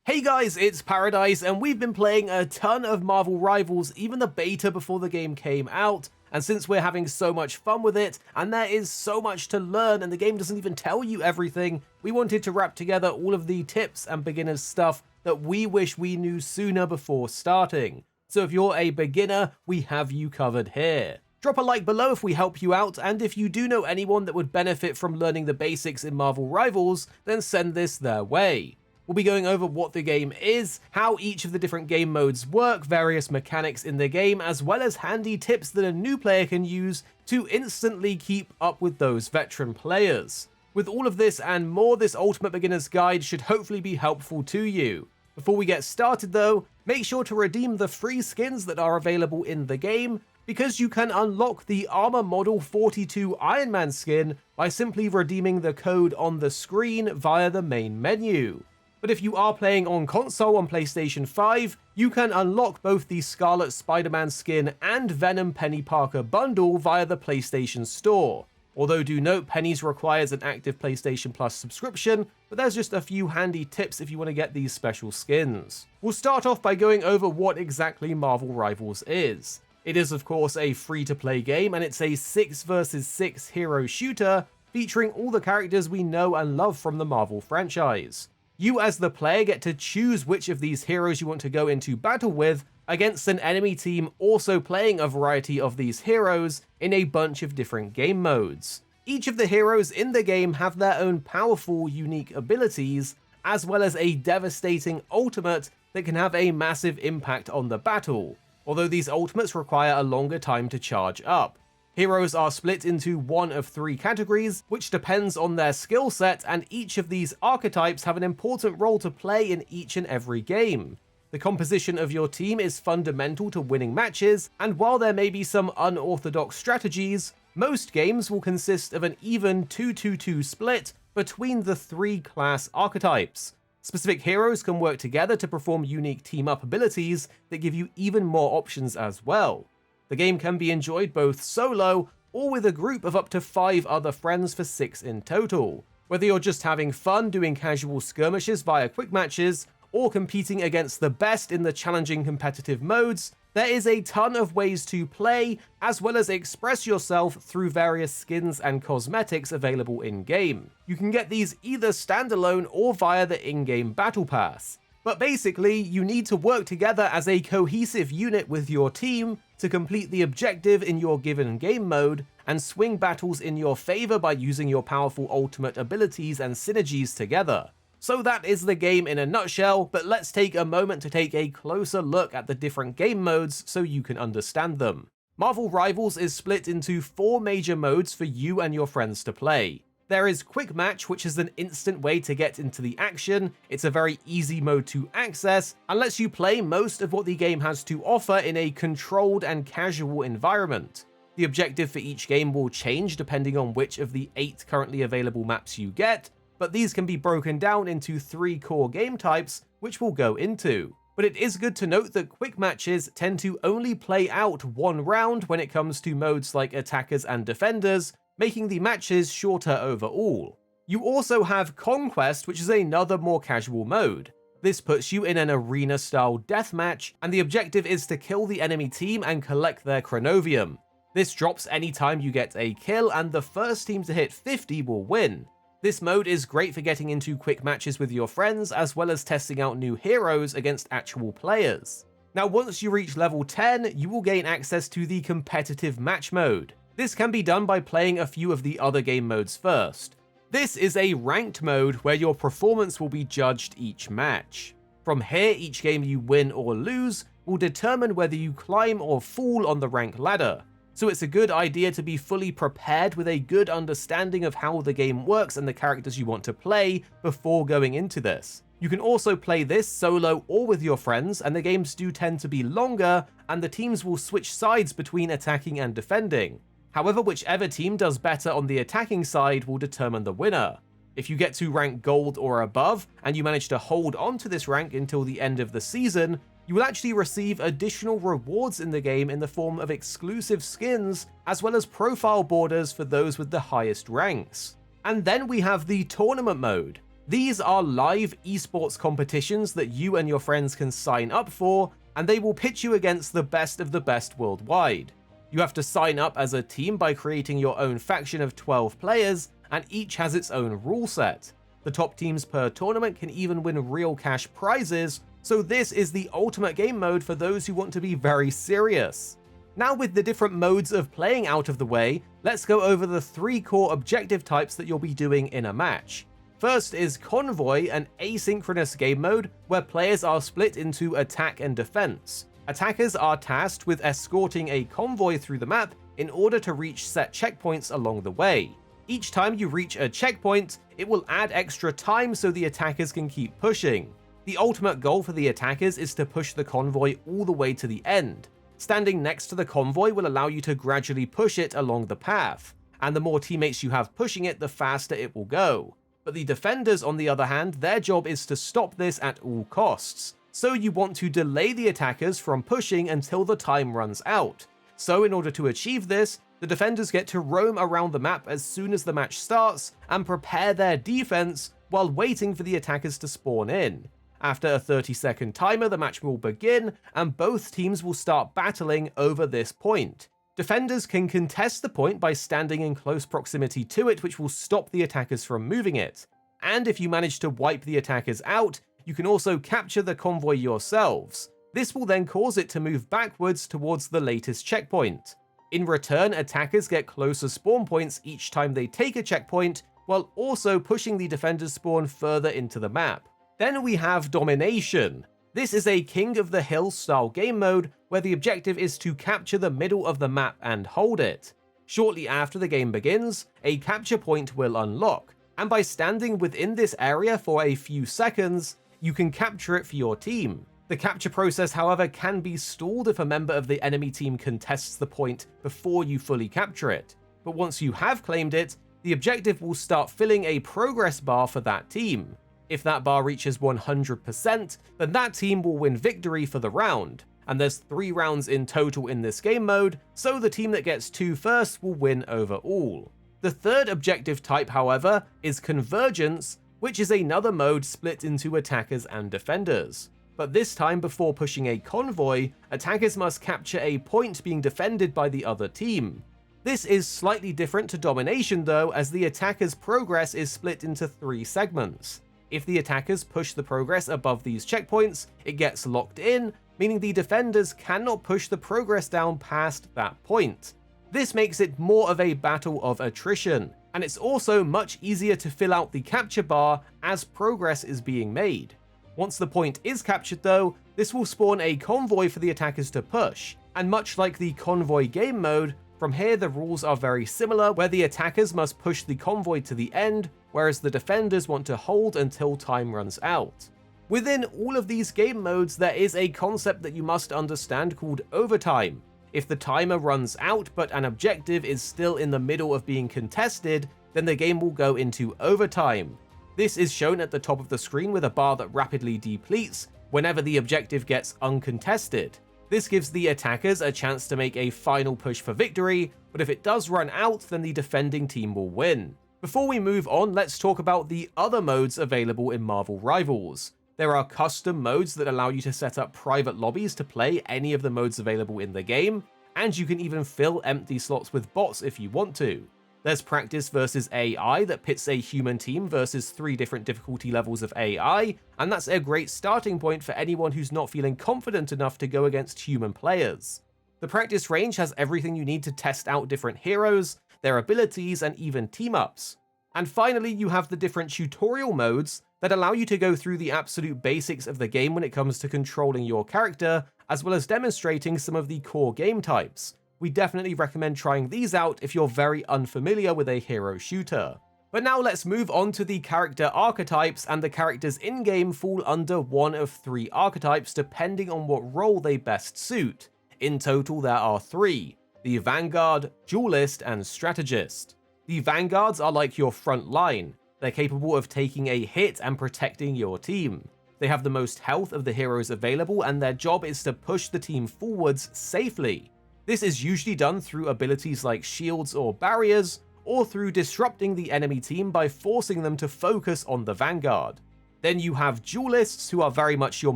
Hey guys, it's Paradise, and we've been playing a ton of Marvel Rivals, even the beta before the game came out, and since we're having so much fun with it, and there is so much to learn, and the game doesn't even tell you everything, we wanted to wrap together all of the tips and beginners stuff that we wish we knew sooner before starting. So if you're a beginner, we have you covered here. Drop a like below if we help you out, and if you do know anyone that would benefit from learning the basics in Marvel Rivals, then send this their way. We'll be going over what the game is, how each of the different game modes work, various mechanics in the game, as well as handy tips that a new player can use to instantly keep up with those veteran players. With all of this and more, this Ultimate Beginner's Guide should hopefully be helpful to you. Before we get started though, make sure to redeem the free skins that are available in the game, because you can unlock the Armor Model 42 Iron Man skin by simply redeeming the code on the screen via the main menu. But if you are playing on console on PlayStation 5, you can unlock both the Scarlet Spider-Man skin and Venom Penny Parker bundle via the PlayStation Store. Although do note, Penny's requires an active PlayStation Plus subscription, but there's just a few handy tips if you want to get these special skins. We'll start off by going over what exactly Marvel Rivals is. It is of course a free-to-play game, and it's a 6 vs 6 hero shooter featuring all the characters we know and love from the Marvel franchise. You as the player get to choose which of these heroes you want to go into battle with against an enemy team also playing a variety of these heroes in a bunch of different game modes. Each of the heroes in the game have their own powerful, unique abilities, as well as a devastating ultimate that can have a massive impact on the battle, although these ultimates require a longer time to charge up. Heroes are split into one of three categories, which depends on their skill set, and each of these archetypes have an important role to play in each and every game. The composition of your team is fundamental to winning matches, and while there may be some unorthodox strategies, most games will consist of an even 2-2-2 split between the three class archetypes. Specific heroes can work together to perform unique team-up abilities that give you even more options as well. The game can be enjoyed both solo or with a group of up to 5 other friends for 6 in total. Whether you're just having fun doing casual skirmishes via quick matches, or competing against the best in the challenging competitive modes, there is a ton of ways to play, as well as express yourself through various skins and cosmetics available in-game. You can get these either standalone or via the in-game Battle Pass. But basically, you need to work together as a cohesive unit with your team to complete the objective in your given game mode, and swing battles in your favor by using your powerful ultimate abilities and synergies together. So that is the game in a nutshell, but let's take a moment to take a closer look at the different game modes so you can understand them. Marvel Rivals is split into 4 major modes for you and your friends to play. There is Quick Match, which is an instant way to get into the action. It's a very easy mode to access, and lets you play most of what the game has to offer in a controlled and casual environment. The objective for each game will change depending on which of the 8 currently available maps you get, but these can be broken down into 3 core game types, which we'll go into. But it is good to note that quick matches tend to only play out 1 round when it comes to modes like attackers and defenders, making the matches shorter overall. You also have Conquest, which is another more casual mode. This puts you in an arena-style deathmatch, and the objective is to kill the enemy team and collect their chronovium. This drops anytime you get a kill, and the first team to hit 50 will win. This mode is great for getting into quick matches with your friends, as well as testing out new heroes against actual players. Now once you reach level 10, you will gain access to the competitive match mode. This can be done by playing a few of the other game modes first. This is a ranked mode where your performance will be judged each match. From here, each game you win or lose will determine whether you climb or fall on the rank ladder. So it's a good idea to be fully prepared with a good understanding of how the game works and the characters you want to play before going into this. You can also play this solo or with your friends, and the games do tend to be longer, and the teams will switch sides between attacking and defending. However, whichever team does better on the attacking side will determine the winner. If you get to rank gold or above, and you manage to hold on to this rank until the end of the season, you will actually receive additional rewards in the game in the form of exclusive skins, as well as profile borders for those with the highest ranks. And then we have the tournament mode. These are live esports competitions that you and your friends can sign up for, and they will pitch you against the best of the best worldwide. You have to sign up as a team by creating your own faction of 12 players, and each has its own rule set. The top teams per tournament can even win real cash prizes, so this is the ultimate game mode for those who want to be very serious. Now, with the different modes of playing out of the way, let's go over the 3 core objective types that you'll be doing in a match. First is Convoy, an asynchronous game mode where players are split into attack and defense. Attackers are tasked with escorting a convoy through the map in order to reach set checkpoints along the way. Each time you reach a checkpoint, it will add extra time so the attackers can keep pushing. The ultimate goal for the attackers is to push the convoy all the way to the end. Standing next to the convoy will allow you to gradually push it along the path, and the more teammates you have pushing it, the faster it will go. But the defenders, on the other hand, their job is to stop this at all costs. So you want to delay the attackers from pushing until the time runs out. So in order to achieve this, the defenders get to roam around the map as soon as the match starts and prepare their defense while waiting for the attackers to spawn in. After a 30-second timer, the match will begin and both teams will start battling over this point. Defenders can contest the point by standing in close proximity to it, which will stop the attackers from moving it. And if you manage to wipe the attackers out, you can also capture the convoy yourselves. This will then cause it to move backwards towards the latest checkpoint. In return, attackers get closer spawn points each time they take a checkpoint, while also pushing the defenders' spawn further into the map. Then we have Domination. This is a King of the Hill style game mode where the objective is to capture the middle of the map and hold it. Shortly after the game begins, a capture point will unlock, and by standing within this area for a few seconds, you can capture it for your team. The capture process, however, can be stalled if a member of the enemy team contests the point before you fully capture it. But once you have claimed it, the objective will start filling a progress bar for that team. If that bar reaches 100%, then that team will win victory for the round, and there's 3 rounds in total in this game mode, so the team that gets 2 first will win overall. The third objective type, however, is Convergence, which is another mode split into attackers and defenders. But this time, before pushing a convoy, attackers must capture a point being defended by the other team. This is slightly different to Domination though, as the attackers' progress is split into 3 segments. If the attackers push the progress above these checkpoints, it gets locked in, meaning the defenders cannot push the progress down past that point. This makes it more of a battle of attrition, and it's also much easier to fill out the capture bar as progress is being made. Once the point is captured though, this will spawn a convoy for the attackers to push, and much like the convoy game mode, from here the rules are very similar, where the attackers must push the convoy to the end, whereas the defenders want to hold until time runs out. Within all of these game modes, there is a concept that you must understand called overtime. If the timer runs out but an objective is still in the middle of being contested, then the game will go into overtime. This is shown at the top of the screen with a bar that rapidly depletes whenever the objective gets uncontested. This gives the attackers a chance to make a final push for victory, but if it does run out, then the defending team will win. Before we move on, let's talk about the other modes available in Marvel Rivals. There are custom modes that allow you to set up private lobbies to play any of the modes available in the game, and you can even fill empty slots with bots if you want to. There's Practice versus AI that pits a human team versus 3 different difficulty levels of AI, and that's a great starting point for anyone who's not feeling confident enough to go against human players. The practice range has everything you need to test out different heroes, their abilities, and even team-ups. And finally, you have the different tutorial modes that allow you to go through the absolute basics of the game when it comes to controlling your character, as well as demonstrating some of the core game types. We definitely recommend trying these out if you're very unfamiliar with a hero shooter. But now let's move on to the character archetypes, and the characters in-game fall under one of 3 archetypes depending on what role they best suit. In total there are 3, the Vanguard, Duelist, and Strategist. The Vanguards are like your front line. They're capable of taking a hit and protecting your team. They have the most health of the heroes available, and their job is to push the team forwards safely. This is usually done through abilities like shields or barriers, or through disrupting the enemy team by forcing them to focus on the Vanguard. Then you have Duelists, who are very much your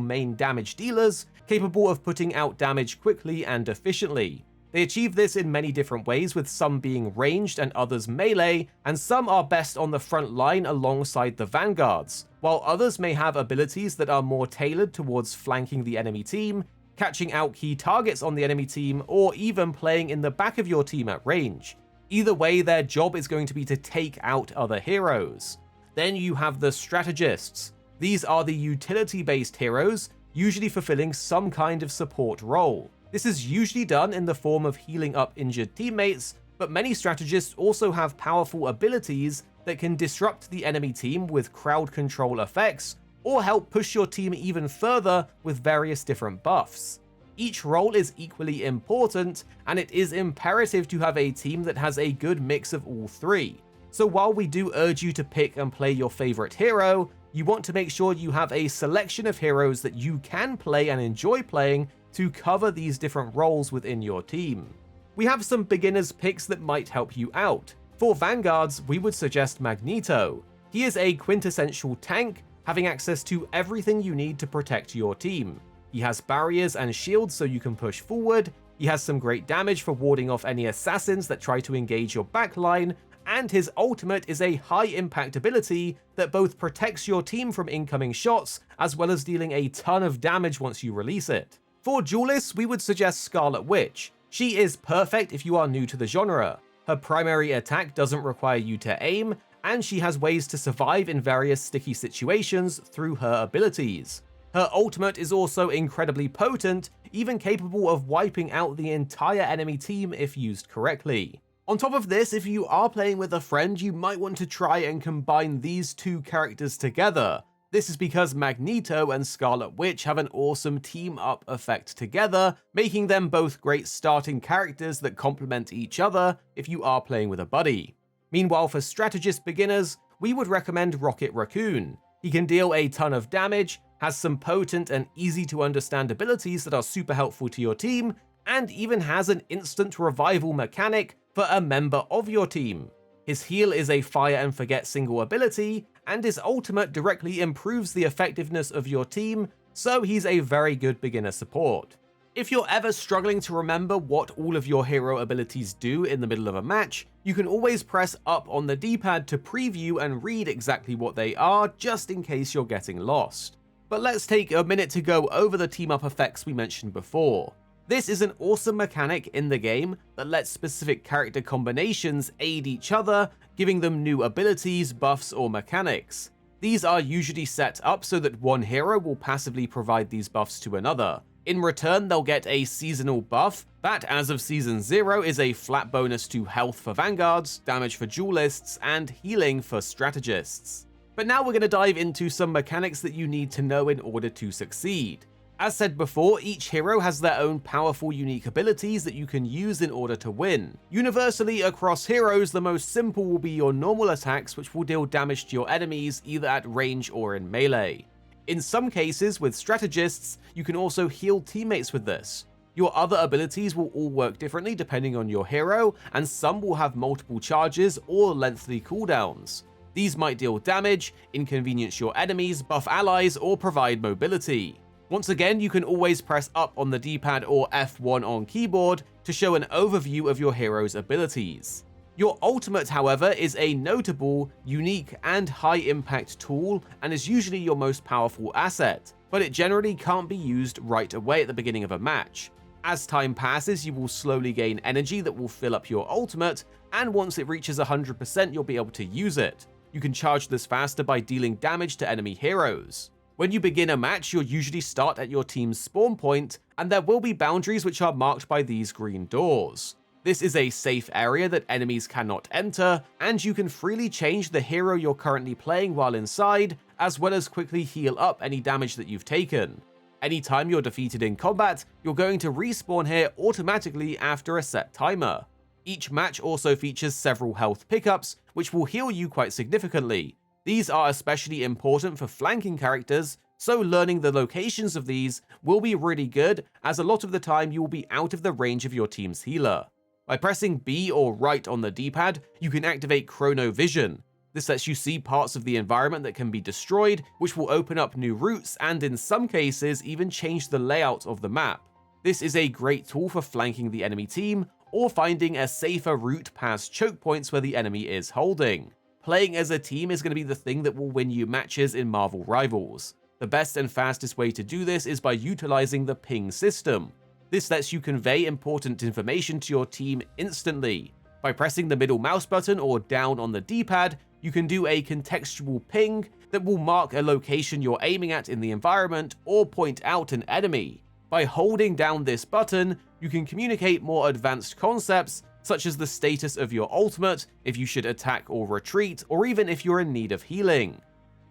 main damage dealers, capable of putting out damage quickly and efficiently. They achieve this in many different ways, with some being ranged and others melee, and some are best on the front line alongside the Vanguards, while others may have abilities that are more tailored towards flanking the enemy team, catching out key targets on the enemy team, or even playing in the back of your team at range. Either way, their job is going to be to take out other heroes. Then you have the Strategists. These are the utility-based heroes, usually fulfilling some kind of support role. This is usually done in the form of healing up injured teammates, but many strategists also have powerful abilities that can disrupt the enemy team with crowd control effects, or help push your team even further with various different buffs. Each role is equally important, and it is imperative to have a team that has a good mix of all three. So while we do urge you to pick and play your favorite hero, you want to make sure you have a selection of heroes that you can play and enjoy playing to cover these different roles within your team. We have some beginners picks that might help you out. For Vanguards, we would suggest Magneto. He is a quintessential tank, having access to everything you need to protect your team. He has barriers and shields so you can push forward, he has some great damage for warding off any assassins that try to engage your backline, and his ultimate is a high impact ability that both protects your team from incoming shots, as well as dealing a ton of damage once you release it. For Duelists, we would suggest Scarlet Witch. She is perfect if you are new to the genre. Her primary attack doesn't require you to aim, and she has ways to survive in various sticky situations through her abilities. Her ultimate is also incredibly potent, even capable of wiping out the entire enemy team if used correctly. On top of this, if you are playing with a friend, you might want to try and combine these two characters together. This is because Magneto and Scarlet Witch have an awesome team-up effect together, making them both great starting characters that complement each other if you are playing with a buddy. Meanwhile, for strategist beginners, we would recommend Rocket Raccoon. He can deal a ton of damage, has some potent and easy to understand abilities that are super helpful to your team, and even has an instant revival mechanic for a member of your team. His heal is a fire and forget single ability, and his ultimate directly improves the effectiveness of your team, so he's a very good beginner support. If you're ever struggling to remember what all of your hero abilities do in the middle of a match, you can always press up on the D-pad to preview and read exactly what they are, just in case you're getting lost. But let's take a minute to go over the team-up effects we mentioned before. This is an awesome mechanic in the game that lets specific character combinations aid each other, giving them new abilities, buffs, or mechanics. These are usually set up so that one hero will passively provide these buffs to another. In return, they'll get a seasonal buff that, as of Season 0, is a flat bonus to health for Vanguards, damage for Duelists, and healing for Strategists. But now we're going to dive into some mechanics that you need to know in order to succeed. As said before, each hero has their own powerful unique abilities that you can use in order to win. Universally across heroes, the most simple will be your normal attacks, which will deal damage to your enemies either at range or in melee. In some cases, with strategists, you can also heal teammates with this. Your other abilities will all work differently depending on your hero, and some will have multiple charges or lengthy cooldowns. These might deal damage, inconvenience your enemies, buff allies, or provide mobility. Once again, you can always press up on the D-pad or F1 on keyboard to show an overview of your hero's abilities. Your ultimate, however, is a notable, unique, and high-impact tool and is usually your most powerful asset, but it generally can't be used right away at the beginning of a match. As time passes, you will slowly gain energy that will fill up your ultimate, and once it reaches 100%, you'll be able to use it. You can charge this faster by dealing damage to enemy heroes. When you begin a match, you'll usually start at your team's spawn point, and there will be boundaries which are marked by these green doors. This is a safe area that enemies cannot enter, and you can freely change the hero you're currently playing while inside, as well as quickly heal up any damage that you've taken. Anytime you're defeated in combat, you're going to respawn here automatically after a set timer. Each match also features several health pickups, which will heal you quite significantly. These are especially important for flanking characters, so learning the locations of these will be really good, as a lot of the time you will be out of the range of your team's healer. By pressing B or right on the D-pad, you can activate Chronovision. This lets you see parts of the environment that can be destroyed, which will open up new routes and in some cases even change the layout of the map. This is a great tool for flanking the enemy team or finding a safer route past choke points where the enemy is holding. Playing as a team is going to be the thing that will win you matches in Marvel Rivals. The best and fastest way to do this is by utilizing the ping system. This lets you convey important information to your team instantly. By pressing the middle mouse button or down on the D-pad, you can do a contextual ping that will mark a location you're aiming at in the environment or point out an enemy. By holding down this button, you can communicate more advanced concepts, such as the status of your ultimate, if you should attack or retreat, or even if you're in need of healing.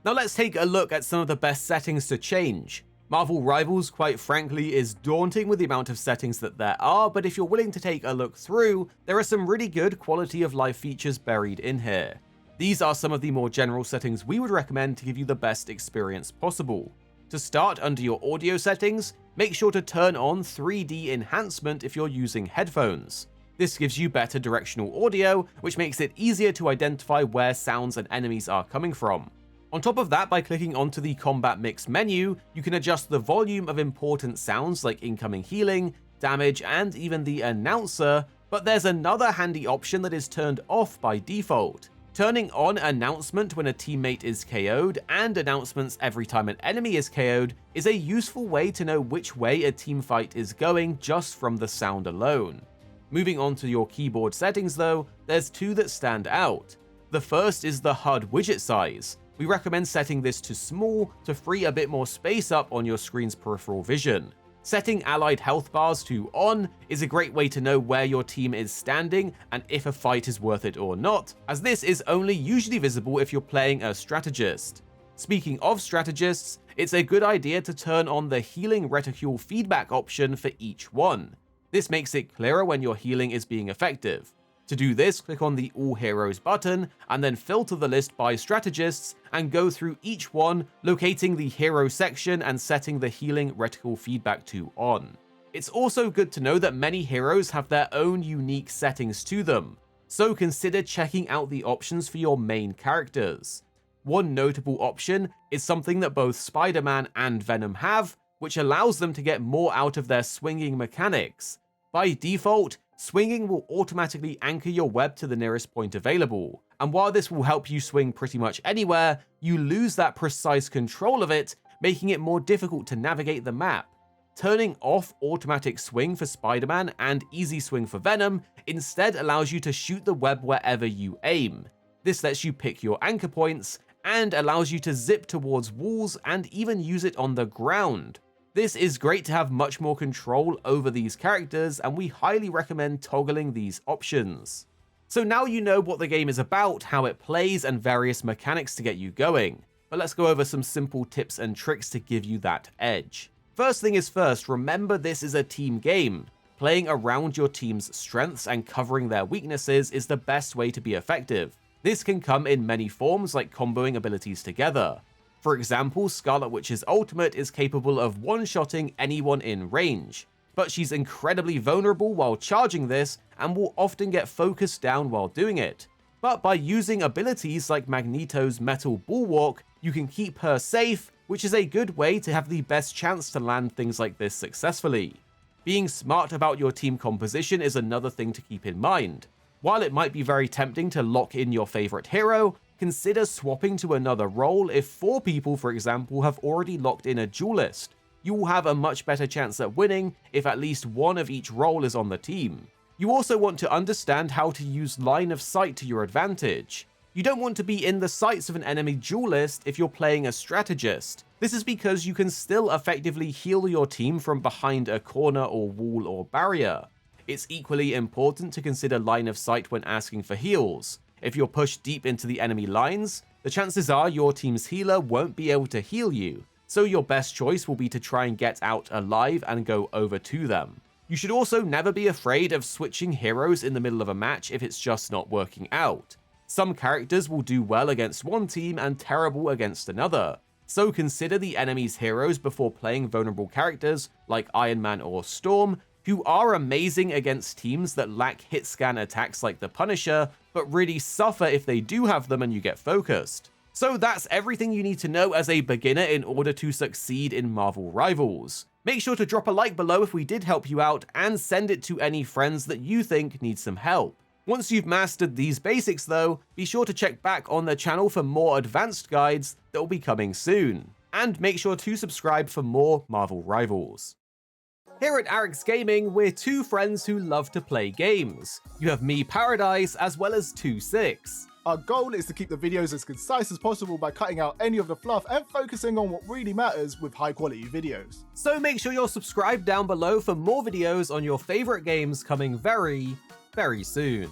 Now let's take a look at some of the best settings to change. Marvel Rivals, quite frankly, is daunting with the amount of settings that there are, but if you're willing to take a look through, there are some really good quality of life features buried in here. These are some of the more general settings we would recommend to give you the best experience possible. To start, under your audio settings, make sure to turn on 3D enhancement if you're using headphones. This gives you better directional audio, which makes it easier to identify where sounds and enemies are coming from. On top of that, by clicking onto the Combat Mix menu, you can adjust the volume of important sounds like incoming healing, damage, and even the announcer, but there's another handy option that is turned off by default. Turning on announcement when a teammate is KO'd and announcements every time an enemy is KO'd is a useful way to know which way a team fight is going just from the sound alone. Moving on to your keyboard settings though, there's two that stand out. The first is the HUD widget size. We recommend setting this to small to free a bit more space up on your screen's peripheral vision. Setting allied health bars to on is a great way to know where your team is standing and if a fight is worth it or not, as this is only usually visible if you're playing a strategist. Speaking of strategists, it's a good idea to turn on the healing reticule feedback option for each one. This makes it clearer when your healing is being effective. To do this, click on the All Heroes button, and then filter the list by strategists, and go through each one, locating the hero section and setting the healing reticule feedback to on. It's also good to know that many heroes have their own unique settings to them, so consider checking out the options for your main characters. One notable option is something that both Spider-Man and Venom have, which allows them to get more out of their swinging mechanics. By default, swinging will automatically anchor your web to the nearest point available, and while this will help you swing pretty much anywhere, you lose that precise control of it, making it more difficult to navigate the map. Turning off automatic swing for Spider-Man and easy swing for Venom instead allows you to shoot the web wherever you aim. This lets you pick your anchor points, and allows you to zip towards walls and even use it on the ground. This is great to have much more control over these characters, and we highly recommend toggling these options. So now you know what the game is about, how it plays, and various mechanics to get you going. But let's go over some simple tips and tricks to give you that edge. First thing is first, remember this is a team game. Playing around your team's strengths and covering their weaknesses is the best way to be effective. This can come in many forms, like comboing abilities together. For example, Scarlet Witch's ultimate is capable of one-shotting anyone in range, but she's incredibly vulnerable while charging this and will often get focused down while doing it. But by using abilities like Magneto's Metal Bulwark, you can keep her safe, which is a good way to have the best chance to land things like this successfully. Being smart about your team composition is another thing to keep in mind. While it might be very tempting to lock in your favorite hero, consider swapping to another role if 4 people, for example, have already locked in a Duelist. You will have a much better chance at winning if at least one of each role is on the team. You also want to understand how to use line of sight to your advantage. You don't want to be in the sights of an enemy Duelist if you're playing a strategist. This is because you can still effectively heal your team from behind a corner or wall or barrier. It's equally important to consider line of sight when asking for heals. If you're pushed deep into the enemy lines, the chances are your team's healer won't be able to heal you, so your best choice will be to try and get out alive and go over to them. You should also never be afraid of switching heroes in the middle of a match if it's just not working out. Some characters will do well against one team and terrible against another, so consider the enemy's heroes before playing vulnerable characters like Iron Man or Storm, who are amazing against teams that lack hit scan attacks like the Punisher, but really suffer if they do have them and you get focused. So that's everything you need to know as a beginner in order to succeed in Marvel Rivals. Make sure to drop a like below if we did help you out, and send it to any friends that you think need some help. Once you've mastered these basics though, be sure to check back on the channel for more advanced guides that will be coming soon. And make sure to subscribe for more Marvel Rivals. Here at Arekkz Gaming, we're two friends who love to play games. You have me, Paradise, as well as 26. Our goal is to keep the videos as concise as possible by cutting out any of the fluff and focusing on what really matters with high quality videos. So make sure you're subscribed down below for more videos on your favorite games coming very, very soon.